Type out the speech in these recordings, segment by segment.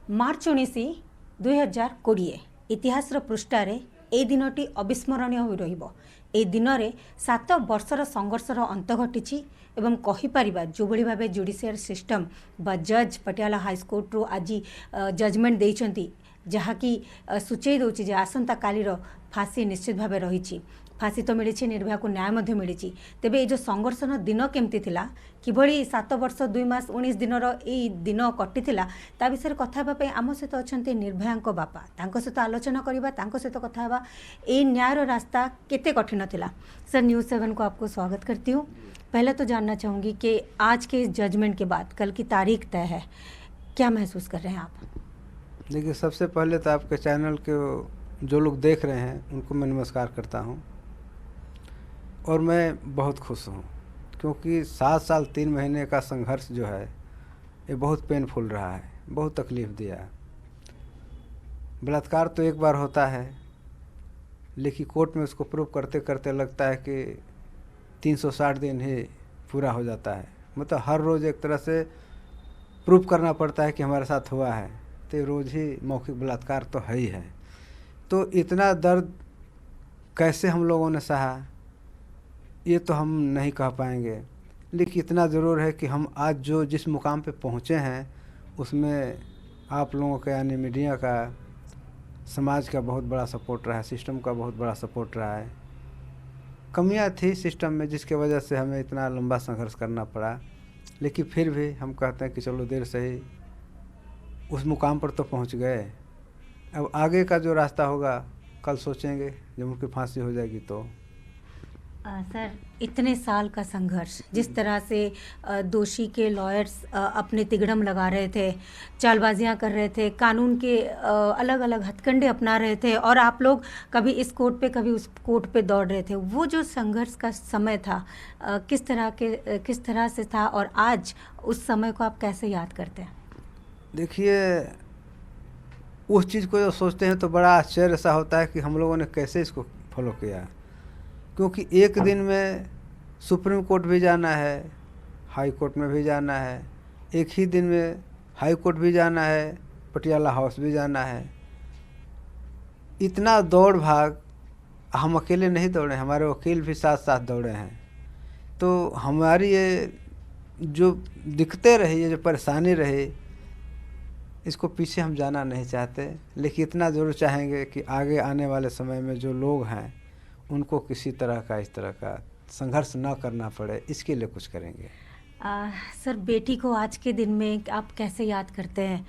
मार्च 19 2020 इतिहास पृष्ठारे ए दिनटी अविस्मरणीय हो रहिबो। ए दिन रे 7 वर्षर संघर्षर अंत घटी एवं कहीपर जो भाव जुडिशियल सिस्टम बा जज पटियाला हाईकोर्ट रू आज जजमेंट देइचंती जहाँकि सूचई दौर जे आसंता कालीर फांसी निश्चित भाव रही। फांसी तो मिली, निर्भया को न्याय मिली। तेबे जो संघर्षण दिन केमती थिला, किभली 7 वर्ष 2 मास 19 दिन दिन कटी ता विषय कथा आम सहित अच्छा निर्भया बापा तांको सहित आलोचना करवा, तांको सहित कथा हेबा ए न्यायर रास्ता केते कठिन थिला। सर, न्यूज़ 7 को आपको स्वागत करती हूँ। पहले तो जानना चाहूँगी कि आज के इस जजमेंट के बाद कल की तारीख तय है, क्या महसूस कर रहे हैं आप? देखिए, सबसे पहले तो आपके चैनल के जो लोग देख रहे हैं उनको मैं नमस्कार करता हूं और मैं बहुत खुश हूं क्योंकि 7 साल 3 महीने का संघर्ष जो है ये बहुत पेनफुल रहा है, बहुत तकलीफ़ दिया है। बलात्कार तो एक बार होता है, लेकिन कोर्ट में उसको प्रूव करते करते लगता है कि 360 दिन ही पूरा हो जाता है। मतलब हर रोज़ एक तरह से प्रूव करना पड़ता है कि हमारे साथ हुआ है, तो रोज़ ही मौखिक बलात्कार तो है ही है। तो इतना दर्द कैसे हम लोगों ने सहा ये तो हम नहीं कह पाएंगे, लेकिन इतना ज़रूर है कि हम आज जो जिस मुकाम पे पहुँचे हैं उसमें आप लोगों का यानी मीडिया का, समाज का बहुत बड़ा सपोर्ट रहा है, सिस्टम का बहुत बड़ा सपोर्ट रहा है। कमियां थी सिस्टम में जिसके वजह से हमें इतना लंबा संघर्ष करना पड़ा, लेकिन फिर भी हम कहते हैं कि चलो देर से ही उस मुकाम पर तो पहुंच गए। अब आगे का जो रास्ता होगा कल सोचेंगे जब उनकी फांसी हो जाएगी तो। सर, इतने साल का संघर्ष, जिस तरह से दोषी के लॉयर्स अपने तिगड़म लगा रहे थे, चालबाजियां कर रहे थे, कानून के अलग अलग हथकंडे अपना रहे थे और आप लोग कभी इस कोर्ट पे कभी उस कोर्ट पे दौड़ रहे थे, वो जो संघर्ष का समय था किस तरह से था और आज उस समय को आप कैसे याद करते हैं? देखिए, उस चीज़ को जो सोचते हैं तो बड़ा आश्चर्य सा होता है कि हम लोगों ने कैसे इसको फॉलो किया, क्योंकि एक दिन में सुप्रीम कोर्ट भी जाना है, हाई कोर्ट में भी जाना है, एक ही दिन में हाई कोर्ट भी जाना है, पटियाला हाउस भी जाना है। इतना दौड़ भाग हम अकेले नहीं दौड़े, हमारे वकील भी साथ साथ दौड़े हैं। तो हमारी ये जो दिक्कतें रही, ये जो परेशानी रही, इसको पीछे हम जाना नहीं चाहते, लेकिन इतना ज़रूर चाहेंगे कि आगे आने वाले समय में जो लोग हैं उनको किसी तरह का इस तरह का संघर्ष ना करना पड़े, इसके लिए कुछ करेंगे। सर, बेटी को आज के दिन में आप कैसे याद करते हैं?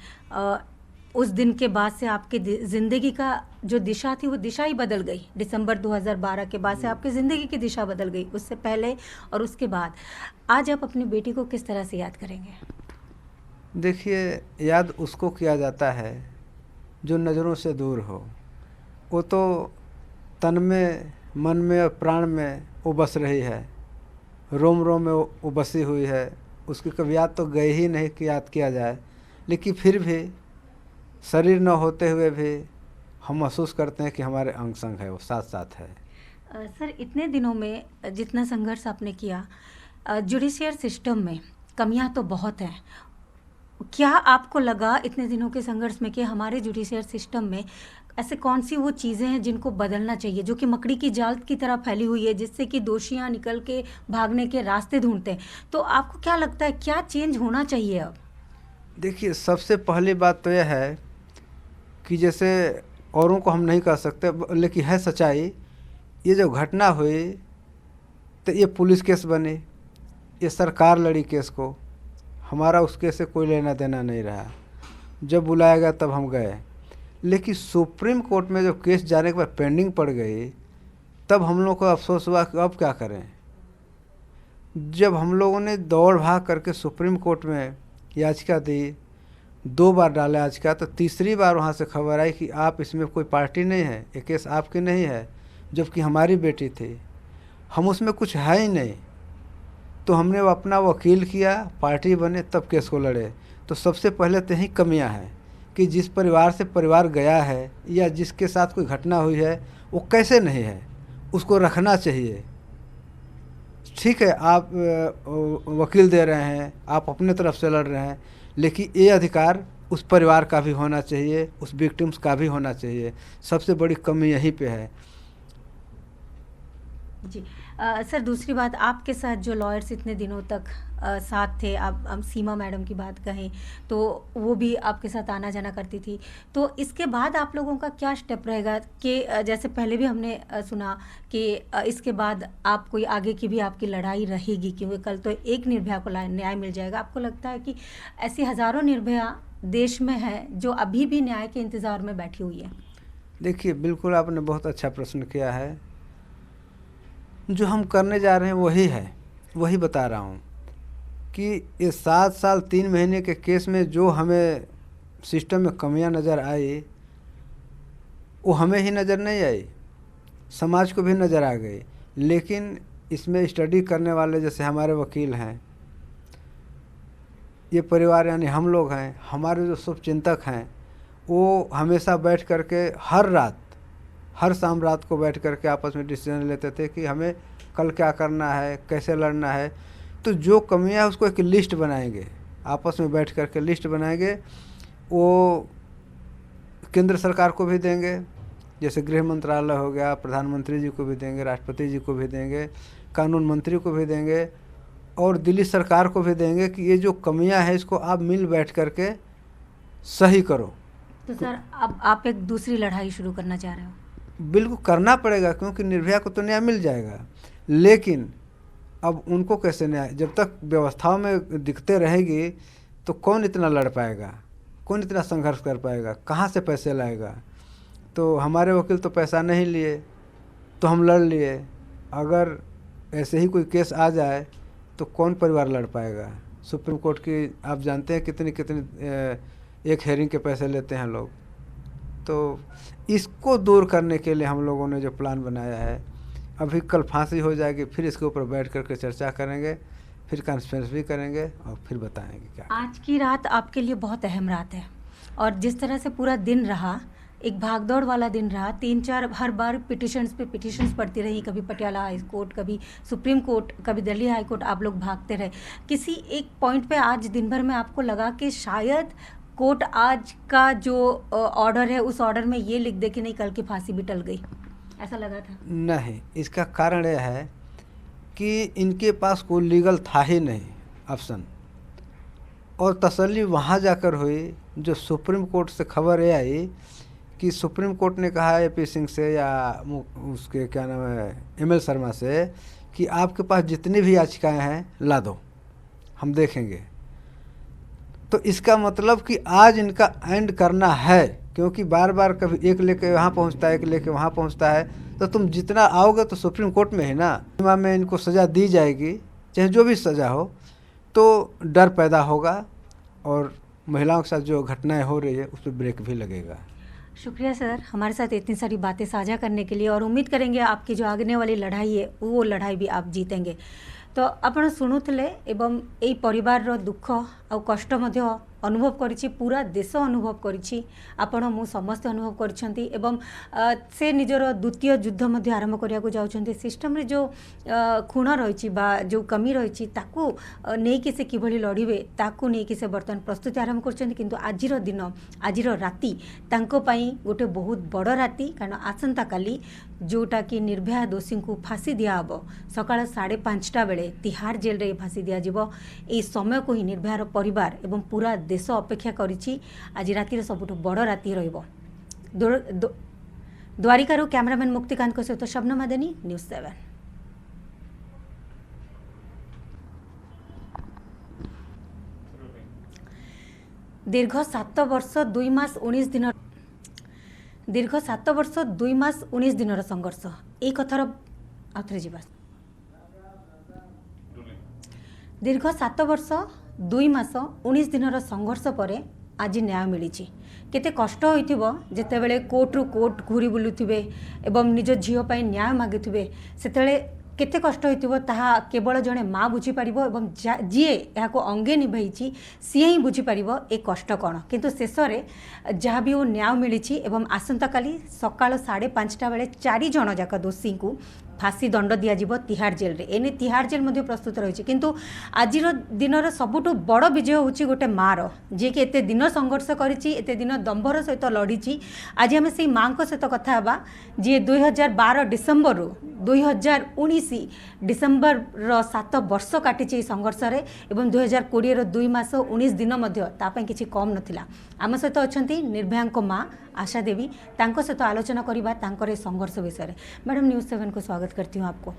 उस दिन के बाद से आपकी ज़िंदगी का जो दिशा थी वो दिशा ही बदल गई। दिसंबर 2012 के बाद से आपकी ज़िंदगी की दिशा बदल गई, उससे पहले और उसके बाद। आज आप अपनी बेटी को किस तरह से याद करेंगे? देखिए, याद उसको किया जाता है जो नज़रों से दूर हो। वो तो तन में, मन में और प्राण में वो बस रही है, रोम रोम में वो बसी हुई है। उसकी कभी याद तो गई ही नहीं कि याद किया जाए, लेकिन फिर भी शरीर न होते हुए भी हम महसूस करते हैं कि हमारे अंग संग है, वो साथ साथ है। सर, इतने दिनों में जितना संघर्ष आपने किया, जुडिशियल सिस्टम में कमियां तो बहुत हैं। क्या आपको लगा इतने दिनों के संघर्ष में कि हमारे जुडिशियल सिस्टम में ऐसे कौन सी वो चीज़ें हैं जिनको बदलना चाहिए, जो कि मकड़ी की जाल की तरह फैली हुई है, जिससे कि दोषियां निकल के भागने के रास्ते ढूंढते हैं? तो आपको क्या लगता है क्या चेंज होना चाहिए अब? देखिए, सबसे पहली बात तो यह है कि जैसे औरों को हम नहीं कह सकते, लेकिन है सच्चाई, ये जो घटना हुई तो ये पुलिस केस बनी, ये सरकार लड़ी केस को, हमारा उस केस से कोई लेना देना नहीं रहा। जब बुलाया गया तब हम गए, लेकिन सुप्रीम कोर्ट में जब केस जाने के बाद पेंडिंग पड़ गई तब हम लोग को अफसोस हुआ कि अब क्या करें। जब हम लोगों ने दौड़ भाग करके सुप्रीम कोर्ट में याचिका दी, 2 बार डाला याचिका, तो तीसरी बार वहाँ से खबर आई कि आप इसमें कोई पार्टी नहीं है, ये केस आपकी नहीं है, जबकि हमारी बेटी थी, हम उसमें कुछ है ही नहीं। तो हमने वो अपना वकील किया, पार्टी बने, तब केस को लड़े। तो सबसे पहले तो यही कमियां हैं कि जिस परिवार से परिवार गया है या जिसके साथ कोई घटना हुई है वो कैसे नहीं है, उसको रखना चाहिए। ठीक है, आप वकील दे रहे हैं, आप अपने तरफ से लड़ रहे हैं, लेकिन ये अधिकार उस परिवार का भी होना चाहिए, उस विक्टिम्स का भी होना चाहिए। सबसे बड़ी कमी यहीं पे है। जी सर, दूसरी बात, आपके साथ जो लॉयर्स इतने दिनों तक साथ थे, आप हम सीमा मैडम की बात कहें तो वो भी आपके साथ आना जाना करती थी, तो इसके बाद आप लोगों का क्या स्टेप रहेगा कि जैसे पहले भी हमने सुना कि इसके बाद आप कोई आगे की भी आपकी लड़ाई रहेगी, क्योंकि कल तो एक निर्भया को न्याय मिल जाएगा। आपको लगता है कि ऐसी हज़ारों निर्भया देश में है जो अभी भी न्याय के इंतज़ार में बैठी हुई है? देखिए, बिल्कुल आपने बहुत अच्छा प्रश्न किया है। जो हम करने जा रहे हैं वही है, वही बता रहा हूँ कि ये 7 साल 3 महीने के केस में जो हमें सिस्टम में कमियां नज़र आई, वो हमें ही नज़र नहीं आई, समाज को भी नज़र आ गई। लेकिन इसमें स्टडी करने वाले जैसे हमारे वकील हैं, ये परिवार यानी हम लोग हैं, हमारे जो शुभचिंतक हैं, वो हमेशा बैठ करके हर शाम रात को बैठ करके आपस में डिसीजन लेते थे कि हमें कल क्या करना है, कैसे लड़ना है। तो जो कमियां है उसको एक लिस्ट बनाएंगे, आपस में बैठ करके लिस्ट बनाएंगे, वो केंद्र सरकार को भी देंगे, जैसे गृह मंत्रालय हो गया, प्रधानमंत्री जी को भी देंगे, राष्ट्रपति जी को भी देंगे, कानून मंत्री को भी देंगे और दिल्ली सरकार को भी देंगे कि ये जो कमियां हैं इसको आप मिल बैठ करके सही करो। तो सर अब आप एक दूसरी लड़ाई शुरू करना चाह रहे हो? बिल्कुल करना पड़ेगा, क्योंकि निर्भया को तो न्याय मिल जाएगा, लेकिन अब उनको कैसे न्याय, जब तक व्यवस्थाओं में दिखते रहेगी तो कौन इतना लड़ पाएगा, कौन इतना संघर्ष कर पाएगा, कहाँ से पैसे लाएगा। तो हमारे वकील तो पैसा नहीं लिए तो हम लड़ लिए। अगर ऐसे ही कोई केस आ जाए तो कौन परिवार लड़ पाएगा। सुप्रीम कोर्ट की आप जानते हैं कितनी एक हेयरिंग के पैसे लेते हैं लोग। तो इसको दूर करने के लिए हम लोगों ने जो प्लान बनाया है, अभी कल फांसी हो जाएगी, फिर इसके ऊपर बैठ करके चर्चा करेंगे, फिर कॉन्फ्रेंस भी करेंगे और फिर बताएंगे क्या। आज की रात आपके लिए बहुत अहम रात है और जिस तरह से पूरा दिन रहा, एक भागदौड़ वाला दिन रहा, 3-4 हर बार पिटिशन्स पे पिटिशन्स पढ़ती रही, कभी पटियाला हाई कोर्ट, कभी सुप्रीम कोर्ट, कभी दिल्ली हाई कोर्ट, आप लोग भागते रहे। किसी एक पॉइंट पे आज दिन भर में आपको लगा कि शायद कोर्ट आज का जो ऑर्डर है उस ऑर्डर में ये लिख दे कि नहीं कल की फांसी भी टल गई, ऐसा लगा था? नहीं, इसका कारण यह है कि इनके पास कोई लीगल था ही नहीं ऑप्शन, और तसल्ली वहाँ जाकर हुई जो सुप्रीम कोर्ट से खबर ये आई कि सुप्रीम कोर्ट ने कहा AP सिंह से या उसके क्या नाम है ML शर्मा से कि आपके पास जितनी भी याचिकाएं हैं ला दो, हम देखेंगे। तो इसका मतलब कि आज इनका एंड करना है, क्योंकि बार बार कभी एक लेके वहाँ पहुँचता है, एक लेके वहाँ पहुँचता है, तो तुम जितना आओगे तो सुप्रीम कोर्ट में ही ना, सीमा में इनको सज़ा दी जाएगी, चाहे जो भी सज़ा हो, तो डर पैदा होगा और महिलाओं के साथ जो घटनाएं हो रही है उस पर ब्रेक भी लगेगा। शुक्रिया सर, हमारे साथ इतनी सारी बातें साझा करने के लिए, और उम्मीद करेंगे आपकी जो आगने वाली लड़ाई है वो लड़ाई भी आप जीतेंगे। तो आपण शुणुले एवं यही परिवार दुख आ कष्ट मध्य अनुभव करिछि, पूरा देश अनुभव करिछि, आपण मु समस्त अनुभव करिसेंती एवं से निजर द्वितीय युद्ध मध्य आरंभ करिया को जाउछंती। सिस्टम रे जो खुण रहिछि बा जो कमी रहिछि ताकू नै कि से किभली लड़िबे ताकू नै कि से वर्तमान प्रस्तुति आरंभ करछंती। किंतु आजिर दिन आजिर राति तांको पई गोटे बहुत बड़ राति, कारण आसंता काली जोटा कि निर्भया दोषी को फांसी दियाब सकाळ 5:30 बेले तिहाड़ जेल रे फांसी दिया जिवो। ए समय को ही निर्भयार परिवार एवं पूरा देश अपेक्षा करिछि। आज रातिर सबुठ बड़ राति रहिबो। द्वारिकारु कैमरामैन मुक्तिकांत सहित शबनम मदनी, न्यूज़ 7। दीर्घ 7 वर्ष 2 मास 19 दिन दीर्घ 7 वर्ष 2 मास 19 दिन संघर्ष, ए कथार आउथरे जीवा। दीर्घ 7 वर्ष 2 मास 19 दिन संघर्ष पर आज न्याय मिली। केते कष्ट होइथिबो जेतेबेले कोर्ट रु कोर्ट घूरी बुलुथिबे एवं निज झियो पई न्याय मागिथिबे, सेतेबेले केते कष्ट होइथिबो ताहा केवल जणे माँ बुझी पारिबो एवं जीए याको अंगे निभाइछि सी ही बुझी पारिबो ए कष्ट कौन। किंतु शेष रे जहाँ भी वो न्याय मिली एवं आसंता काली सकाळ 5:30 बेले 4 जण जाक दोषी को फांसी दंड दिज्व तिहाड़ जेल रे एने तिहाड़ जेल मध्य प्रस्तुत रही किंतु आज दिन सबुठ बड़ विजय हूँ गोटे मार जी कि एते दिन संघर्ष करिछि एते दिन दंभर सहित लड़ी। आज आम से माँ सहित कथा हेबा जी 2012 डिसेम्बर रु 2019 डिसेम्बर 7 वर्ष काटी संघर्ष रे एवं 2020 2 मास 19 दिन तापाई किछि कम नथिला। आम सहित अच्छी निर्भया माँ आशा देवी तांको सहित आलोचना करबा तांकर संघर्ष विषय। मैडम न्यूज़ 7 को स्वागत करती हूँ आपको।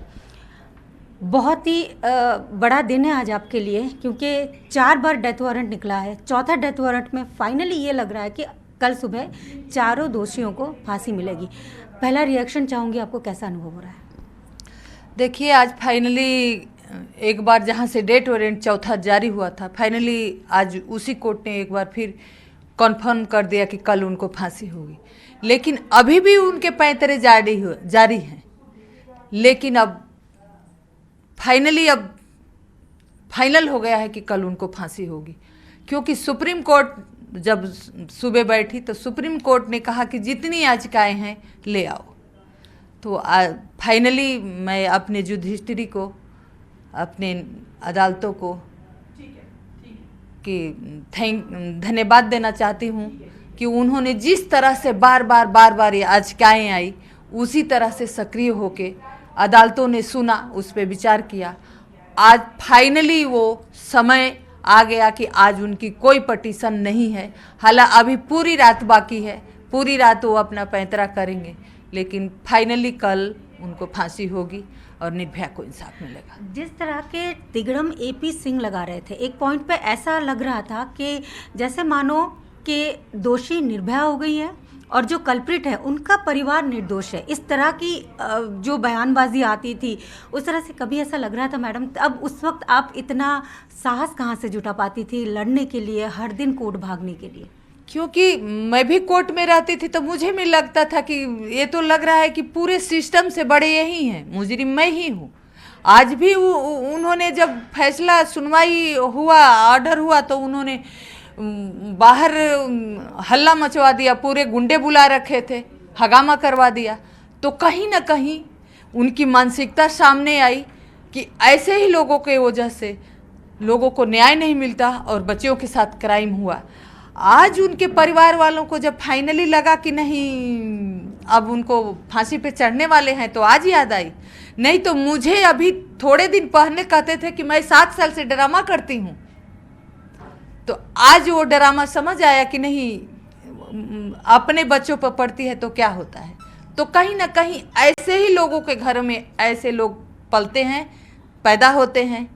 बहुत ही बड़ा दिन है आज आपके लिए क्योंकि 4 बार डेथ वारंट निकला है। चौथा डेथ वारंट में फाइनली ये लग रहा है कि कल सुबह चारों दोषियों को फांसी मिलेगी। पहला रिएक्शन चाहूँगी, आपको कैसा अनुभव हो रहा है? देखिए, आज फाइनली एक बार जहाँ से डेथ वारंट चौथा जारी हुआ था, फाइनली आज उसी कोर्ट ने एक बार फिर कन्फर्म कर दिया कि कल उनको फांसी होगी। लेकिन अभी भी उनके पैंतरे जारी हैं। लेकिन अब फाइनल हो गया है कि कल उनको फांसी होगी, क्योंकि सुप्रीम कोर्ट जब सुबह बैठी तो सुप्रीम कोर्ट ने कहा कि जितनी याचिकाएं हैं ले आओ। तो फाइनली मैं अपने जुडिशरी को, अपने अदालतों को कि धन्यवाद देना चाहती हूँ कि उन्होंने जिस तरह से बार बार ये याचिकाएं आई उसी तरह से सक्रिय होके अदालतों ने सुना, उस पर विचार किया। आज फाइनली वो समय आ गया कि आज उनकी कोई पटिशन नहीं है। हालांकि अभी पूरी रात बाकी है, पूरी रात वो अपना पैंतरा करेंगे, लेकिन फाइनली कल उनको फांसी होगी और निर्भया को इंसाफ मिलेगा। जिस तरह के तिगड़म एपी सिंह लगा रहे थे, एक पॉइंट पे ऐसा लग रहा था कि जैसे मानो कि दोषी निर्भया हो गई है और जो कल्प्रिट है उनका परिवार निर्दोष है। इस तरह की जो बयानबाजी आती थी उस तरह से कभी ऐसा लग रहा था मैडम? अब उस वक्त आप इतना साहस कहाँ से जुटा पाती थी लड़ने के लिए, हर दिन कोर्ट भागने के लिए? क्योंकि मैं भी कोर्ट में रहती थी तो मुझे भी लगता था कि ये तो लग रहा है कि पूरे सिस्टम से बड़े यही हैं, मुजरिम मैं ही हूँ। आज भी उन्होंने जब फैसला सुनवाई हुआ, ऑर्डर हुआ, तो उन्होंने बाहर हल्ला मचवा दिया, पूरे गुंडे बुला रखे थे, हगामा करवा दिया। तो कहीं ना कहीं उनकी मानसिकता सामने आई कि ऐसे ही लोगों के वजह से लोगों को न्याय नहीं मिलता और बच्चियों के साथ क्राइम हुआ। आज उनके परिवार वालों को जब फाइनली लगा कि नहीं अब उनको फांसी पे चढ़ने वाले हैं, तो आज याद आई। नहीं तो मुझे अभी थोड़े दिन पहले कहते थे कि मैं 7 साल से ड्रामा करती हूँ, तो आज वो ड्रामा समझ आया कि नहीं, अपने बच्चों पर पड़ती है तो क्या होता है। तो कहीं ना कहीं ऐसे ही लोगों के घर में ऐसे लोग पलते हैं, पैदा होते हैं,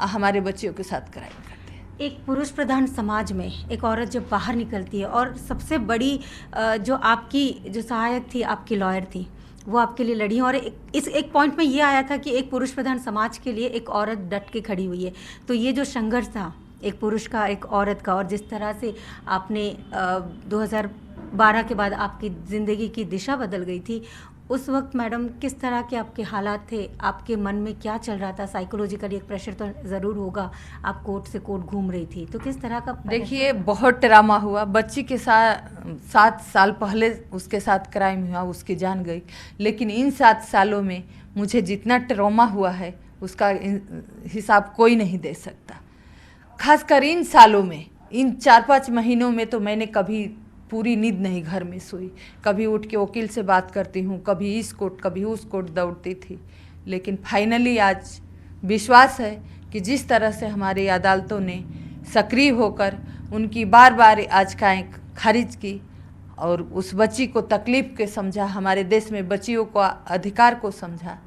हमारे बच्चियों के साथ क्राइम करते हैं। एक पुरुष प्रधान समाज में एक औरत जब बाहर निकलती है और सबसे बड़ी जो आपकी जो सहायक थी, आपकी लॉयर थी, वो आपके लिए लड़ी, और इस एक पॉइंट में ये आया था कि एक पुरुष प्रधान समाज के लिए एक औरत डट के खड़ी हुई है। तो ये जो संघर्ष था एक पुरुष का, एक औरत का, और जिस तरह से आपने 2012 के बाद आपकी ज़िंदगी की दिशा बदल गई थी, उस वक्त मैडम किस तरह के आपके हालात थे? आपके मन में क्या चल रहा था? साइकोलॉजिकली एक प्रेशर तो ज़रूर होगा, आप कोर्ट से कोर्ट घूम रही थी, तो किस तरह का? देखिए, बहुत ड्रामा हुआ। बच्ची के साथ 7 साल पहले उसके साथ क्राइम हुआ, उसकी जान गई। लेकिन इन 7 सालों में मुझे जितना ट्रॉमा हुआ है उसका हिसाब कोई नहीं दे सकता। खासकर इन सालों में, इन 4-5 महीनों में तो मैंने कभी पूरी नींद नहीं घर में सोई। कभी उठ के वकील से बात करती हूँ, कभी इस कोर्ट कभी उस कोर्ट दौड़ती थी। लेकिन फाइनली आज विश्वास है कि जिस तरह से हमारी अदालतों ने सक्रिय होकर उनकी बार याचिकाएं खारिज की और उस बच्ची को तकलीफ़ के समझा, हमारे देश में बच्चियों को अधिकार को समझा,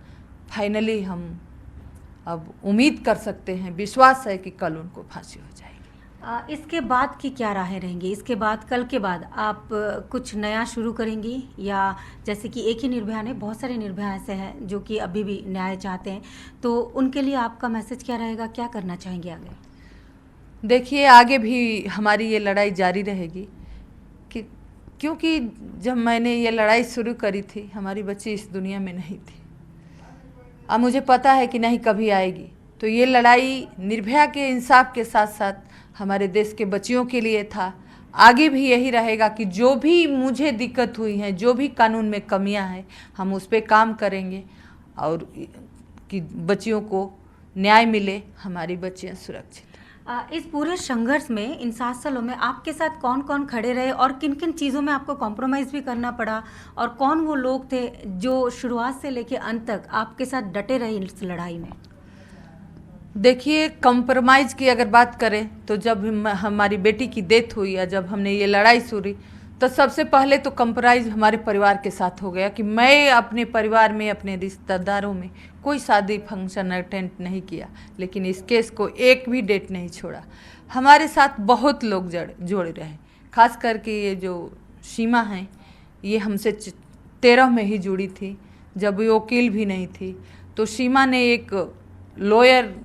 फाइनली हम अब उम्मीद कर सकते हैं, विश्वास है कि कल उनको फांसी हो जाएगी। इसके बाद की क्या राहें रहेंगी? इसके बाद, कल के बाद आप कुछ नया शुरू करेंगी, या जैसे कि एक ही निर्भया ने, बहुत सारे निर्भया ऐसे हैं जो कि अभी भी न्याय चाहते हैं, तो उनके लिए आपका मैसेज क्या रहेगा? क्या करना चाहेंगे आगे? देखिए, आगे भी हमारी ये लड़ाई जारी रहेगी कि क्योंकि जब मैंने ये लड़ाई शुरू करी थी, हमारी बच्ची इस दुनिया में नहीं थी। अब मुझे पता है कि नहीं कभी आएगी। तो ये लड़ाई निर्भया के इंसाफ के साथ साथ हमारे देश के बच्चियों के लिए था। आगे भी यही रहेगा कि जो भी मुझे दिक्कत हुई है, जो भी कानून में कमियां हैं, हम उस पर काम करेंगे और कि बच्चियों को न्याय मिले, हमारी बच्चियां सुरक्षित। इस पूरे संघर्ष में इन 7 सालों में आपके साथ कौन कौन खड़े रहे और किन किन चीज़ों में आपको कॉम्प्रोमाइज़ भी करना पड़ा, और कौन वो लोग थे जो शुरुआत से लेकर अंत तक आपके साथ डटे रहे इस लड़ाई में? देखिए, कंप्रोमाइज की अगर बात करें तो जब हमारी बेटी की डेथ हुई या जब हमने ये लड़ाई शुरू, तो सबसे पहले तो कंप्रोमाइज हमारे परिवार के साथ हो गया कि मैं अपने परिवार में, अपने रिश्तेदारों में कोई शादी फंक्शन अटेंड नहीं किया, लेकिन इस केस को एक भी डेट नहीं छोड़ा। हमारे साथ बहुत लोग जोड़े रहे, खास करके ये जो सीमा हैं, ये हमसे 13 में ही जुड़ी थी, जब ये वकील भी नहीं थी। तो सीमा ने एक लॉयर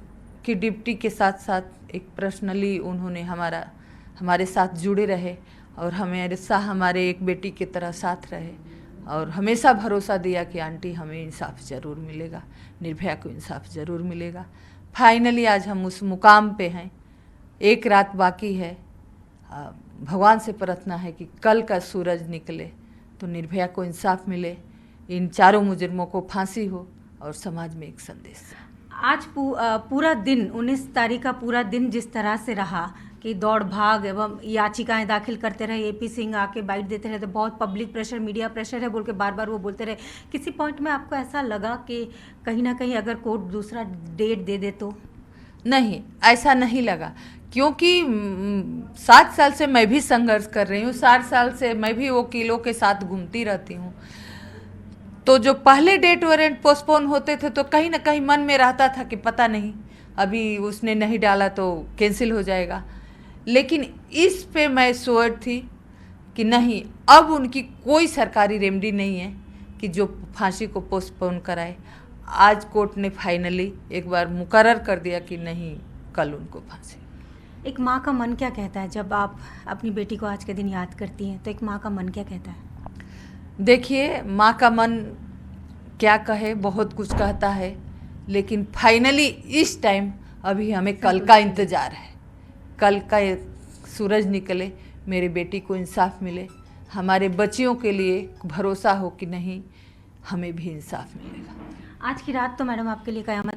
की ड्यूटी के साथ साथ एक पर्सनली उन्होंने हमारे साथ जुड़े रहे और हमेशा हमारे एक बेटी की तरह साथ रहे और हमेशा भरोसा दिया कि आंटी हमें इंसाफ ज़रूर मिलेगा, निर्भया को इंसाफ ज़रूर मिलेगा। फाइनली आज हम उस मुकाम पे हैं। एक रात बाकी है। भगवान से प्रार्थना है कि कल का सूरज निकले तो निर्भया को इंसाफ मिले, इन चारों मुजरिमों को फांसी हो और समाज में एक संदेश। आज पूरा दिन 19 तारीख का पूरा दिन जिस तरह से रहा कि दौड़ भाग एवं याचिकाएं दाखिल करते रहे, एपी सिंह आके बाइट देते रहे, तो बहुत पब्लिक प्रेशर, मीडिया प्रेशर है बोल के बार बार वो बोलते रहे। किसी पॉइंट में आपको ऐसा लगा कि कहीं ना कहीं अगर कोर्ट दूसरा डेट दे दे तो? नहीं, ऐसा नहीं लगा, क्योंकि 7 साल से मैं भी संघर्ष कर रही हूँ, 7 साल से मैं भी वकीलों के साथ घूमती रहती हूँ। तो जो पहले डेट वारंट पोस्टपोन होते थे तो कहीं ना कहीं मन में रहता था कि पता नहीं अभी उसने नहीं डाला तो कैंसिल हो जाएगा, लेकिन इस पे मैं श्योर थी कि नहीं, अब उनकी कोई सरकारी रेमेडी नहीं है कि जो फांसी को पोस्टपोन कराए। आज कोर्ट ने फाइनली एक बार मुकर्रर कर दिया कि नहीं, कल उनको फांसी। एक माँ का मन क्या कहता है जब आप अपनी बेटी को आज के दिन याद करती हैं? तो एक माँ का मन क्या कहता है? देखिए, माँ का मन क्या कहे, बहुत कुछ कहता है, लेकिन फाइनली इस टाइम अभी हमें कल का इंतज़ार है। कल का सूरज निकले, मेरी बेटी को इंसाफ मिले, हमारे बच्चियों के लिए भरोसा हो कि नहीं, हमें भी इंसाफ मिलेगा। आज की रात तो मैडम आपके लिए कयामत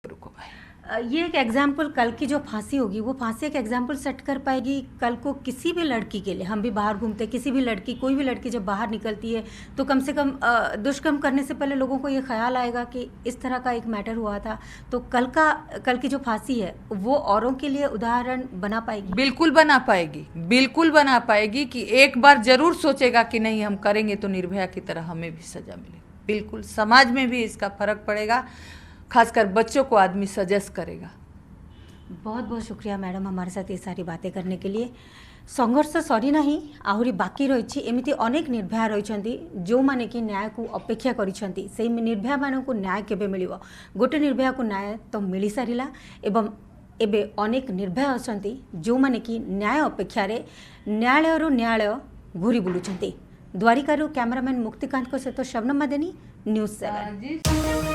रुको भाई। ये एक एग्जाम्पल, कल की जो फांसी होगी वो फांसी एक एग्जाम्पल सेट कर पाएगी कल को किसी भी लड़की के लिए। हम भी बाहर घूमते, किसी भी लड़की, कोई भी लड़की जब बाहर निकलती है तो कम से कम दुष्कर्म करने से पहले लोगों को ये ख्याल आएगा कि इस तरह का एक मैटर हुआ था। तो कल की जो फांसी है वो औरों के लिए उदाहरण बना पाएगी। बिल्कुल बना पाएगी, बिल्कुल बना पाएगी कि एक बार जरूर सोचेगा कि नहीं, हम करेंगे तो निर्भया की तरह हमें भी सजा मिलेगी। बिल्कुल समाज में भी इसका फर्क पड़ेगा, खासकर बच्चों को आदमी सजेस्ट करेगा। बहुत बहुत शुक्रिया मैडम हमारे साथ ये सारी बातें करने के लिए। संघर्ष सरी नहीं, आहुरी बाकी रही। एमती अनेक निर्भया रही जो माने कि न्याय को अपेक्षा करिसेंती। से निर्भया मानक न्याय केबे मिलिबो? गोटे निर्भया को न्याय तो मिल सारिला एवं एबे अनेक निर्भया अछंती जो माने कि न्याय अपेक्षा रे न्यायालय घूरी बुलुछंती। द्वारिकारु कैमरामैन मुक्तिकांत को सहित शबनम मदेनी, न्यूज़ 7।